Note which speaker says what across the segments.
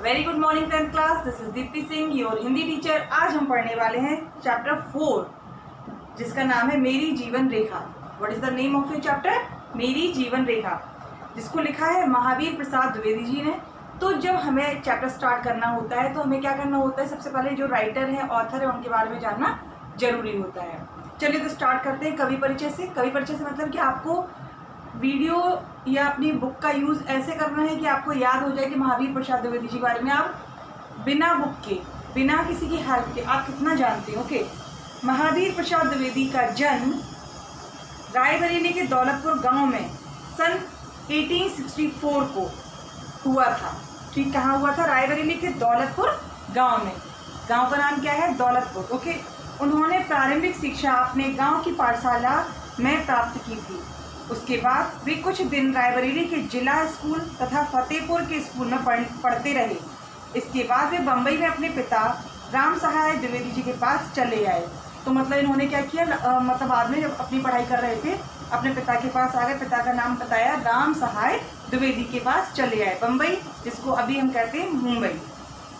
Speaker 1: Very good morning 10th class, this is Deepti Singh, your Hindi teacher. आज हम पढ़ने वाले हैं चैप्टर 4 जिसका नाम है Meri Jeevan Rekha. What is the name of your chapter? Meri Jeevan रेखा, जिसको लिखा है महावीर प्रसाद द्विवेदी जी ने। तो जब हमें चैप्टर स्टार्ट करना होता है तो हमें क्या करना होता है? सबसे पहले जो राइटर है, ऑथर है, उनके बारे में जानना जरूरी होता है। चलिए तो स्टार्ट करते हैं कवि परिचय से। कवि परिचय से मतलब कि आपको वीडियो या अपनी बुक का यूज़ ऐसे करना है कि आपको याद हो जाए कि महावीर प्रसाद द्विवेदी जी के बारे में आप बिना बुक के, बिना किसी की हेल्प के आप कितना जानते हो। ओके, महावीर प्रसाद द्विवेदी का जन्म रायबरेली के दौलतपुर गांव में सन 1864 को हुआ था। ठीक, कहाँ हुआ था? रायबरेली के दौलतपुर गांव में। गांव का नाम क्या है? दौलतपुर। ओके, उन्होंने प्रारंभिक शिक्षा अपने गांव की पाठशाला में प्राप्त की थी। उसके बाद वे कुछ दिन रायबरेली के जिला स्कूल तथा फतेहपुर के स्कूल में पढ़ते रहे। इसके बाद वे बम्बई में अपने पिता राम सहाय द्विवेदी जी के पास चले आए। तो मतलब इन्होंने क्या किया, मतलब बाद में जब अपनी पढ़ाई कर रहे थे अपने पिता के पास आ गए। पिता का नाम बताया, राम सहाय द्विवेदी के पास चले आए बम्बई, जिसको अभी हम कहते हैं मुंबई।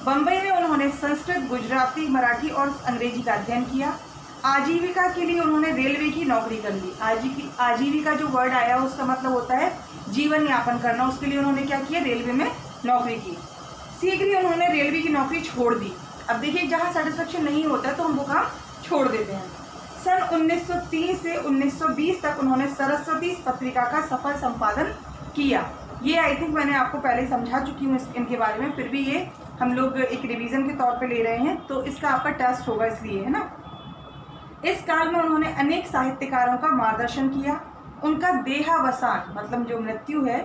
Speaker 1: बम्बई में उन्होंने संस्कृत, गुजराती, मराठी और अंग्रेजी का अध्ययन किया। आजीविका के लिए उन्होंने रेलवे की नौकरी कर ली। आजीविका जो वर्ड आया उसका मतलब होता है जीवन यापन करना। उसके लिए उन्होंने क्या किया? रेलवे में नौकरी की। शीघ्र ही उन्होंने रेलवे की नौकरी छोड़ दी। अब देखिए, जहाँ सेटिस्फेक्शन नहीं होता तो हम वो काम छोड़ देते हैं। सन 1930 से 1920 तक उन्होंने सरस्वती पत्रिका का सफल संपादन किया। ये आई थिंक मैंने आपको पहले समझा चुकी हूँ इनके बारे में, फिर भी ये हम लोग एक रिवीजन के तौर पे ले रहे हैं, तो इसका आपका टेस्ट होगा इसलिए, है ना। इस काल में उन्होंने अनेक साहित्यकारों का मार्गदर्शन किया। उनका देहावसान मतलब जो मृत्यु है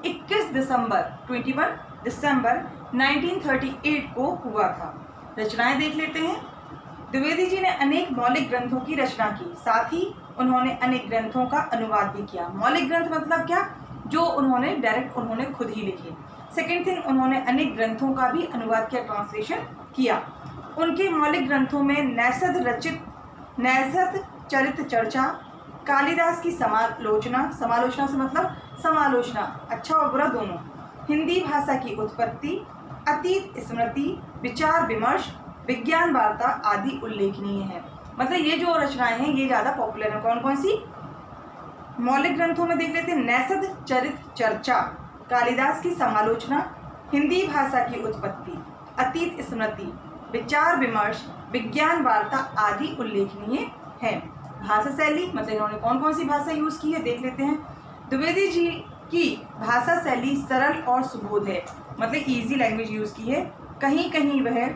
Speaker 1: 21 दिसंबर 1938 को हुआ था। रचनाएं देख लेते हैं। द्विवेदी जी ने अनेक मौलिक ग्रंथों की रचना की, साथ ही उन्होंने अनेक ग्रंथों का अनुवाद भी किया। मौलिक ग्रंथ मतलब क्या? जो उन्होंने डायरेक्ट उन्होंने खुद ही लिखे। सेकेंड थिंग, उन्होंने अनेक ग्रंथों का भी अनुवाद किया, ट्रांसलेशन किया। उनके मौलिक ग्रंथों में नैषध चरित चर्चा, कालिदास की समालोचना से मतलब समालोचना, अच्छा और बुरा दोनों, हिंदी भाषा की उत्पत्ति, अतीत स्मृति, विचार विमर्श, विज्ञान वार्ता आदि उल्लेखनीय है। मतलब ये जो रचनाएं हैं ये ज़्यादा पॉपुलर हैं। कौन कौन सी? मौलिक ग्रंथों में देख लेते हैं। नैषध चरित चर्चा, कालिदास की समालोचना, हिंदी भाषा की उत्पत्ति, अतीत स्मृति, विचार विमर्श, विज्ञान वार्ता आदि उल्लेखनीय है। भाषा शैली मतलब इन्होंने कौन कौन सी भाषा यूज़ की है देख लेते हैं। द्विवेदी जी की भाषा शैली सरल और सुबोध है, मतलब इजी लैंग्वेज यूज़ की है। कहीं कहीं वह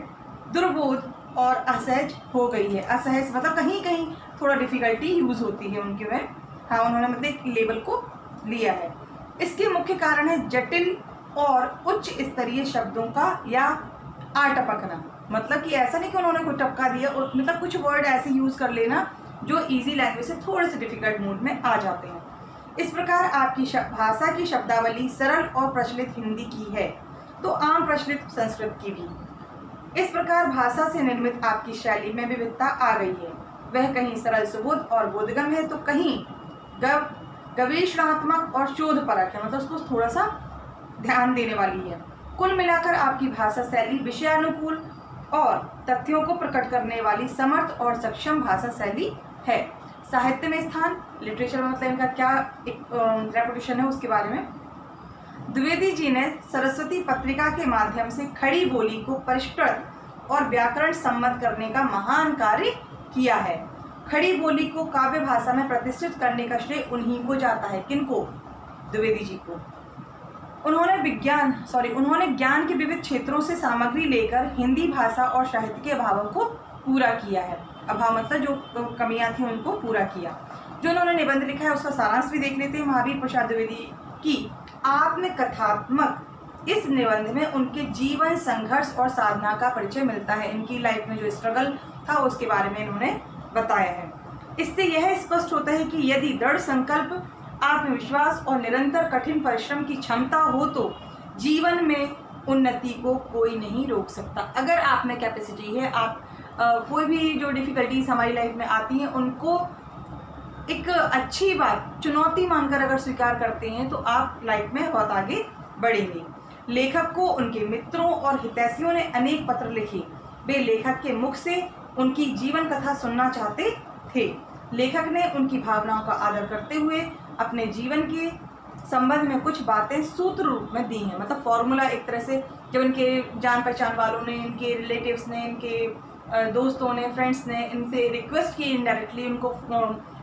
Speaker 1: दुर्बोध और असहज हो गई है। असहज मतलब कहीं कहीं थोड़ा डिफिकल्टी यूज़ होती है उनके में। हाँ, उन्होंने मतलब एक लेवल को लिया है। इसके मुख्य कारण है जटिल और उच्च स्तरीय शब्दों का या आटपकना। मतलब कि ऐसा नहीं कि उन्होंने कोई टपका दिया, और मतलब कुछ वर्ड ऐसे यूज़ कर लेना जो इजी लैंग्वेज से थोड़े से डिफिकल्ट मूड में आ जाते हैं। इस प्रकार आपकी भाषा की शब्दावली सरल और प्रचलित हिंदी की है, तो आम प्रचलित संस्कृत की भी। इस प्रकार भाषा से निर्मित आपकी शैली में विविधता आ गई है। वह कहीं सरल सुबोध और बोधगम्य है, तो कहीं गवेषणात्मक और शोधपरक है, मतलब उसको थोड़ा सा ध्यान देने वाली है। कुल मिलाकर आपकी भाषा शैली विषयानुकूल और तथ्यों को प्रकट करने वाली समर्थ और सक्षम भाषा शैली है। साहित्य में स्थान, लिटरेचर में मतलब इनका क्या एक रेपुटेशन है उसके बारे में। द्विवेदी जी ने सरस्वती पत्रिका के माध्यम से खड़ी बोली को परिष्कृत और व्याकरण सम्मत करने का महान कार्य किया है। खड़ी बोली को काव्य भाषा में प्रतिष्ठित करने का श्रेय उन्हीं को जाता है। किनको? द्विवेदी जी को। उन्होंने ज्ञान के विविध क्षेत्रों से सामग्री लेकर हिंदी भाषा और साहित्य के अभावों को पूरा किया है। अभाव मतलब जो कमियां थी उनको पूरा किया। जो उन्होंने निबंध लिखा है उसका सारांश भी देख लेते हैं। महावीर प्रसाद द्विवेदी की आत्मकथात्मक इस निबंध में उनके जीवन, संघर्ष और साधना का परिचय मिलता है। इनकी लाइफ में जो स्ट्रगल था उसके बारे में इन्होंने बताया है। इससे यह स्पष्ट होता है कि यदि दृढ़ संकल्प, आत्मविश्वास और निरंतर कठिन परिश्रम की क्षमता हो तो जीवन में उन्नति को कोई नहीं रोक सकता। अगर आप में कैपेसिटी है, आप कोई भी जो डिफ़िकल्टीज हमारी लाइफ में आती हैं उनको एक अच्छी बात, चुनौती मानकर अगर स्वीकार करते हैं तो आप लाइफ में बहुत आगे बढ़ेंगे। लेखक को उनके मित्रों और हितैषियों ने अनेक पत्र लिखे। वे लेखक के मुख से उनकी जीवन कथा सुनना चाहते थे। लेखक ने उनकी भावनाओं का आदर करते हुए अपने जीवन के संबंध में कुछ बातें सूत्र रूप में दी हैं। मतलब फॉर्मूला एक तरह से, जो इनके जान पहचान वालों ने, इनके रिलेटिव्स ने, इनके दोस्तों ने, फ्रेंड्स ने इनसे रिक्वेस्ट की इनडायरेक्टली उनको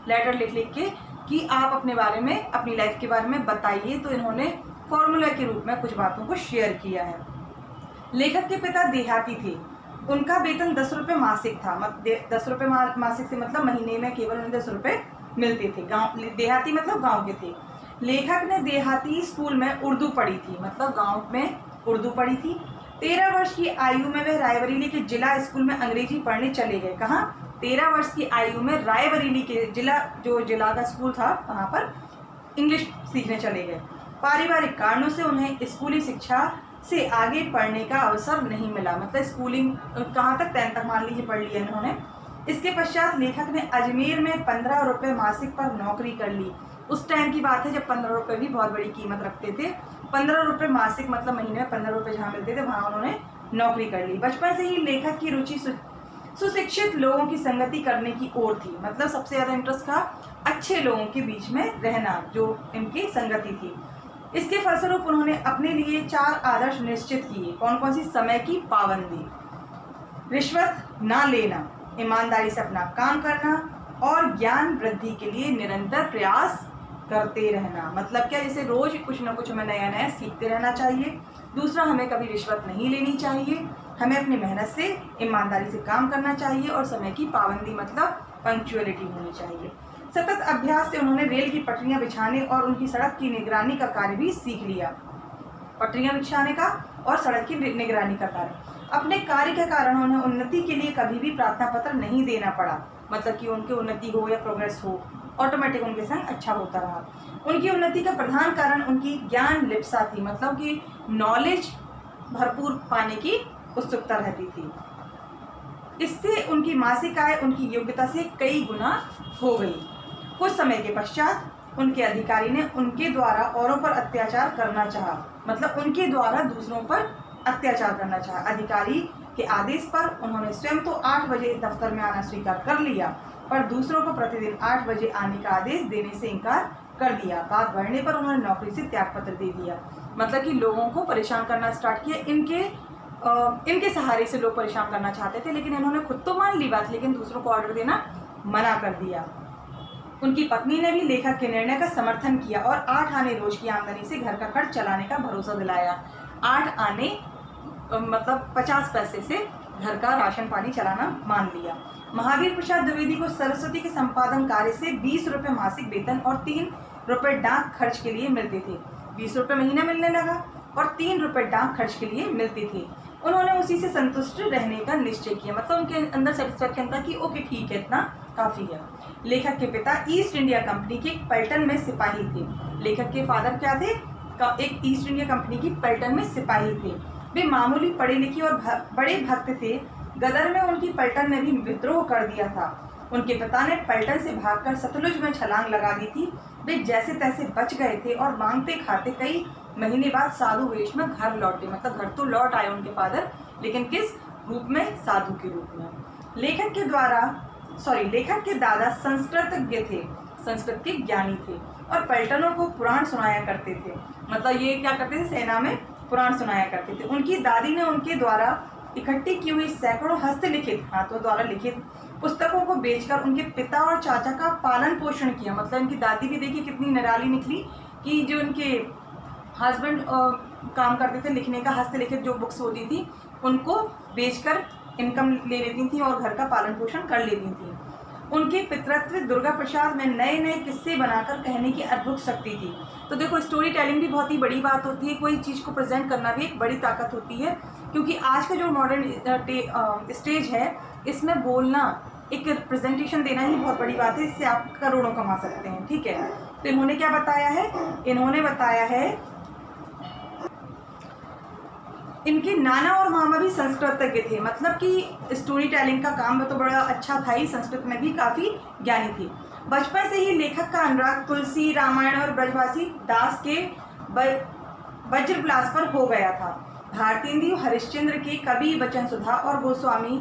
Speaker 1: लेटर लिख लिख के कि आप अपने बारे में, अपनी लाइफ के बारे में बताइए। तो इन्होंने फॉर्मूला के रूप में कुछ बातों को शेयर किया है। लेखक के पिता देहाती थे। उनका वेतन 10 रुपये मासिक था। 10 रुपये मासिक से मतलब महीने में केवल उन्हें 10 रुपये मिलते थे। गांव, देहाती मतलब गांव के थे। लेखक ने देहाती स्कूल में उर्दू पढ़ी थी, मतलब गांव में उर्दू पढ़ी थी। 13 वर्ष की आयु में वे रायबरेली के जिला स्कूल में अंग्रेजी पढ़ने चले गए। कहाँ? 13 वर्ष की आयु में रायबरेली के जिला का स्कूल था, वहाँ पर इंग्लिश सीखने चले गए। पारिवारिक कारणों से उन्हें स्कूली शिक्षा से आगे पढ़ने का अवसर नहीं मिला। मतलब स्कूलिंग कहाँ तक? 10 तक मान लीजिए पढ़ लिया इन्होंने। इसके पश्चात लेखक ने अजमेर में 15 रुपये मासिक पर नौकरी कर ली। उस टाइम की बात है जब 15 रुपये भी बहुत बड़ी कीमत रखते थे। 15 रुपये मासिक मतलब महीने में 15 रुपये जहाँ मिलते थे वहाँ उन्होंने नौकरी कर ली। बचपन से ही लेखक की रुचि सुशिक्षित लोगों की संगति करने की ओर थी। मतलब सबसे ज़्यादा इंटरेस्ट था अच्छे लोगों के बीच में रहना, जो इनकी संगति थी। इसके फलस्वरूप उन्होंने अपने लिए 4 आदर्श निश्चित किए। कौन कौन सी? समय की पाबंदी, रिश्वत ना लेना, ईमानदारी से अपना काम करना और ज्ञान वृद्धि के लिए निरंतर प्रयास करते रहना। मतलब क्या? जैसे रोज कुछ ना कुछ हमें नया नया सीखते रहना चाहिए। दूसरा, हमें कभी रिश्वत नहीं लेनी चाहिए। हमें अपनी मेहनत से, ईमानदारी से काम करना चाहिए और समय की पाबंदी मतलब पंक्चुअलिटी होनी चाहिए। सतत अभ्यास से उन्होंने रेल की पटरियां बिछाने और उनकी सड़क की निगरानी का कार्य भी सीख लिया। पटरियां बिछाने का और सड़क की निगरानी का कार्य। अपने कार्य के कारण उन्हें उन्नति के लिए कभी भी प्रार्थना पत्र नहीं देना पड़ा। मतलब कि उनकी उन्नति हो या प्रोग्रेस हो, ऑटोमेटिक उनके संग अच्छा होता रहा। उनकी उन्नति का प्रधान कारण उनकी ज्ञान लिप्सा थी। मतलब कि नॉलेज भरपूर पाने की उत्सुकता रहती थी। इससे उनकी मासिक आय उनकी योग्यता से कई गुना हो गई। कुछ समय के पश्चात उनके अधिकारी ने उनके द्वारा औरों पर अत्याचार करना चाहा। मतलब उनके द्वारा दूसरों पर अत्याचार करना चाहा। अधिकारी के आदेश पर उन्होंने स्वयं तो 8 बजे दफ्तर में आना स्वीकार कर लिया, पर दूसरों को प्रतिदिन 8 बजे आने का आदेश देने से इनकार कर दिया। बात बढ़ने पर उन्होंने नौकरी से त्यागपत्र दे दिया। मतलब कि लोगों को परेशान करना स्टार्ट किया। इनके सहारे से लोग परेशान करना चाहते थे, लेकिन इन्होंने खुद तो मान ली बात, लेकिन दूसरों को ऑर्डर देना मना कर दिया। उनकी पत्नी ने भी लेखक के निर्णय का समर्थन किया और 8 आने रोज की आमदनी से घर का खर्च चलाने का भरोसा दिलाया। 8 आने मतलब 50 पैसे से घर का राशन पानी चलाना मान लिया। महावीर प्रसाद द्विवेदी को सरस्वती के संपादन कार्य से 20 रुपये मासिक वेतन और 3 रुपये डाक खर्च के लिए मिलते थे। 20 रुपये महीना मिलने लगा और 3 रुपये डाक खर्च के लिए मिलते थे। उन्होंने उसी से संतुष्ट रहने का निश्चय किया। मतलब उनके अंदर सेटिस्फैक्शन था कि ओके ठीक है, इतना काफ़ी है। लेखक के पिता ईस्ट इंडिया कंपनी के पलटन में सिपाही थे। लेखक के फादर क्या थे? एक ईस्ट इंडिया कंपनी की पलटन में सिपाही थे। वे मामूली पढ़े लिखे और बड़े भक्त थे। गदर में उनकी पलटन ने भी विद्रोह कर दिया था। उनके पिता ने पलटन से भागकर सतलुज में छलांग लगा दी थी। वे जैसे तैसे बच गए थे और मांगते खाते कई महीने बाद साधु वेश में घर लौटे। मतलब घर तो लौट आए उनके फादर, लेकिन किस रूप में? साधु के रूप में। लेखक के दादा संस्कृतज्ञ थे, संस्कृत के ज्ञानी थे और पलटनों को पुराण सुनाया करते थे। मतलब ये क्या करते थे? सेना में पुराण सुनाया करते थे। उनकी दादी ने उनके द्वारा इकट्ठी की हुई सैकड़ों हस्तलिखित, हाथों द्वारा लिखित पुस्तकों को बेचकर उनके पिता और चाचा का पालन पोषण किया। मतलब इनकी दादी भी देखिए कितनी निराली निकली कि जो उनके हस्बैंड काम करते थे लिखने का, हस्तलिखित जो बुक्स होती थी उनको बेचकर इनकम ले लेती थी और घर का पालन पोषण कर लेती थी। उनके पितृत्व दुर्गा प्रसाद में नए नए किस्से बनाकर कहने की अद्भुत शक्ति थी। तो देखो, स्टोरी टेलिंग भी बहुत ही बड़ी बात होती है। कोई चीज़ को प्रेजेंट करना भी एक बड़ी ताकत होती है, क्योंकि आज का जो मॉडर्न स्टेज है इसमें बोलना, एक प्रेजेंटेशन देना ही बहुत बड़ी बात है। इससे आप करोड़ों कमा सकते हैं। ठीक है, तो इन्होंने क्या बताया है? इन्होंने बताया है इनके नाना और मामा भी संस्कृतज्ञ थे। मतलब कि स्टोरी टेलिंग का काम तो बड़ा अच्छा था ही, संस्कृत में भी काफ़ी ज्ञानी थी। बचपन से ही लेखक का अनुराग तुलसी, रामायण और ब्रजवासी दास के वज्रप्लास पर हो गया था। भारतेंदु हरिश्चंद्र के कवि बचन सुधा और गोस्वामी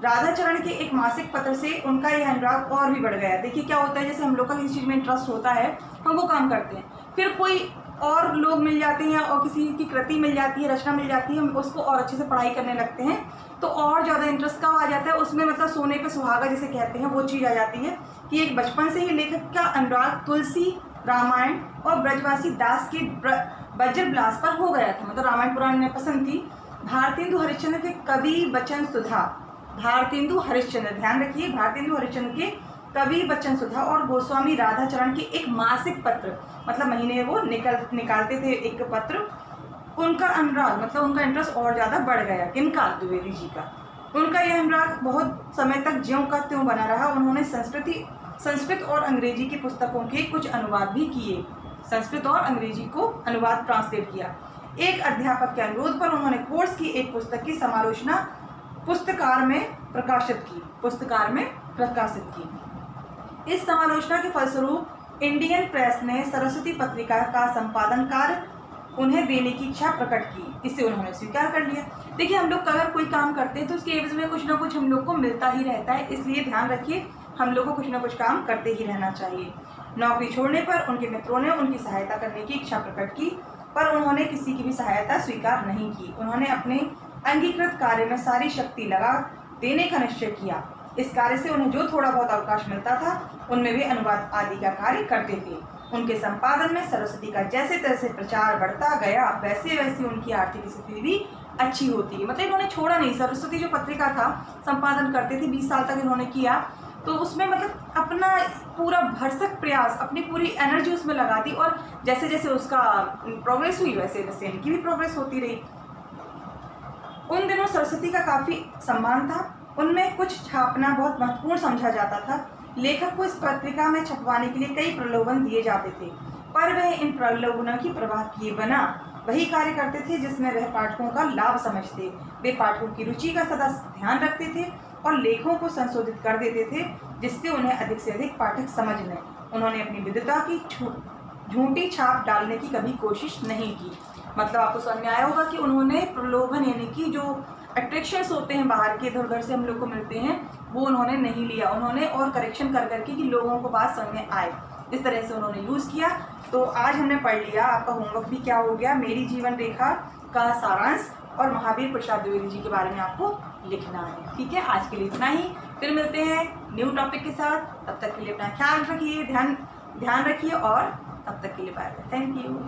Speaker 1: राधाचरण के एक मासिक पत्र से उनका यह अनुराग और भी बढ़ गया। देखिए क्या होता है, जैसे हम लोग का किसी चीज़ में इंटरेस्ट होता है, हम वो काम करते हैं, फिर कोई और लोग मिल जाते हैं और किसी की कृति मिल जाती है, रचना मिल जाती है, हम उसको और अच्छे से पढ़ाई करने लगते हैं, तो और ज़्यादा इंटरेस्ट कब आ जाता है उसमें, मतलब सोने पे सुहागा जिसे कहते हैं, वो चीज़ आ जाती है कि एक बचपन से ही लेखक का अनुराग तुलसी, रामायण और ब्रजवासी दास के वज्रप्लास पर हो गया था। मतलब रामायण पुराण में पसंद थी। भारतेंदु हरिश्चंद्र के कवि बचन सुधा, भारतेंदु हरिश्चंद्र, ध्यान रखिए, भारतेंदु हरिश्चंद्र के कवि बच्चन सुधा और गोस्वामी राधाचरण के एक मासिक पत्र, मतलब महीने वो निकालते थे एक पत्र, उनका अनुराग मतलब उनका इंटरेस्ट और ज़्यादा बढ़ गया। किनका? द्विवेदी जी का। उनका यह अनुराग बहुत समय तक ज्यों का त्यों बना रहा। उन्होंने संस्कृत और अंग्रेजी की पुस्तकों के कुछ अनुवाद भी किए, संस्कृत और अंग्रेजी को अनुवाद ट्रांसलेट किया। एक अध्यापक के अनुरोध पर उन्होंने कोर्स की एक पुस्तक की समालोचना पुस्तकार में प्रकाशित की। इस समालोचना के फलस्वरूप इंडियन प्रेस ने सरस्वती पत्रिका का संपादन कार्य उन्हें देने की इच्छा प्रकट की। इसे उन्होंने स्वीकार कर लिया। देखिए हम लोग अगर कोई काम करते हैं तो उसके एवज में कुछ ना कुछ हम लोग को मिलता ही रहता है, इसलिए ध्यान रखिए हम लोग को कुछ ना कुछ काम करते ही रहना चाहिए। नौकरी छोड़ने पर उनके मित्रों ने उनकी सहायता करने की इच्छा प्रकट की, पर उन्होंने किसी की भी सहायता स्वीकार नहीं की। उन्होंने अपने अंगीकृत कार्य में सारी शक्ति लगा देने का निश्चय किया। इस कार्य से उन्हें जो थोड़ा बहुत अवकाश मिलता था उनमें वे अनुवाद आदि का कार्य करते थे। उनके संपादन में सरस्वती का जैसे तैसे प्रचार बढ़ता गया, वैसे वैसे उनकी आर्थिक स्थिति भी अच्छी होती है। मतलब इन्होंने छोड़ा नहीं, सरस्वती जो पत्रिका था संपादन करते थे, 20 साल तक इन्होंने किया, तो उसमें मतलब अपना पूरा भरसक प्रयास, अपनी पूरी एनर्जी उसमें लगा दी, और जैसे जैसे उसका प्रोग्रेस हुई वैसे वैसे इनकी भी प्रोग्रेस होती रही। उन दिनों सरस्वती का काफ़ी सम्मान था, उनमें कुछ छापना बहुत महत्वपूर्ण समझा जाता था। लेखक को इस पत्रिका में छपवाने के लिए कई प्रलोभन दिए जाते थे, पर वह इन प्रलोभनों की परवाह किए बिना वही कार्य करते थे जिसमें वह पाठकों का लाभ समझते। वे पाठकों की रुचि का सदा ध्यान रखते थे और लेखों को संशोधित कर देते थे जिससे उन्हें अधिक से अधिक पाठक समझ लें। उन्होंने अपनी विद्वता की झूठी छाप डालने की कभी कोशिश नहीं की। मतलब आपको समझ में आया होगा कि उन्होंने प्रलोभन यानी कि जो अट्रैक्शंस होते हैं बाहर के, इधर उधर से हम लोग को मिलते हैं, वो उन्होंने नहीं लिया। उन्होंने और करेक्शन कर करके कि लोगों को बात समझ में आए, इस तरह से उन्होंने यूज़ किया। तो आज हमने पढ़ लिया, आपका होमवर्क भी क्या हो गया, मेरी जीवन रेखा का सारांश और महावीर प्रसाद द्विवेदी जी के बारे में आपको लिखना है। ठीक है, आज के लिए इतना ही, फिर मिलते हैं न्यू टॉपिक के साथ। तब तक के लिए अपना ख्याल रखिए, ध्यान रखिए, और तब तक के लिए बाय बाय। Thank you.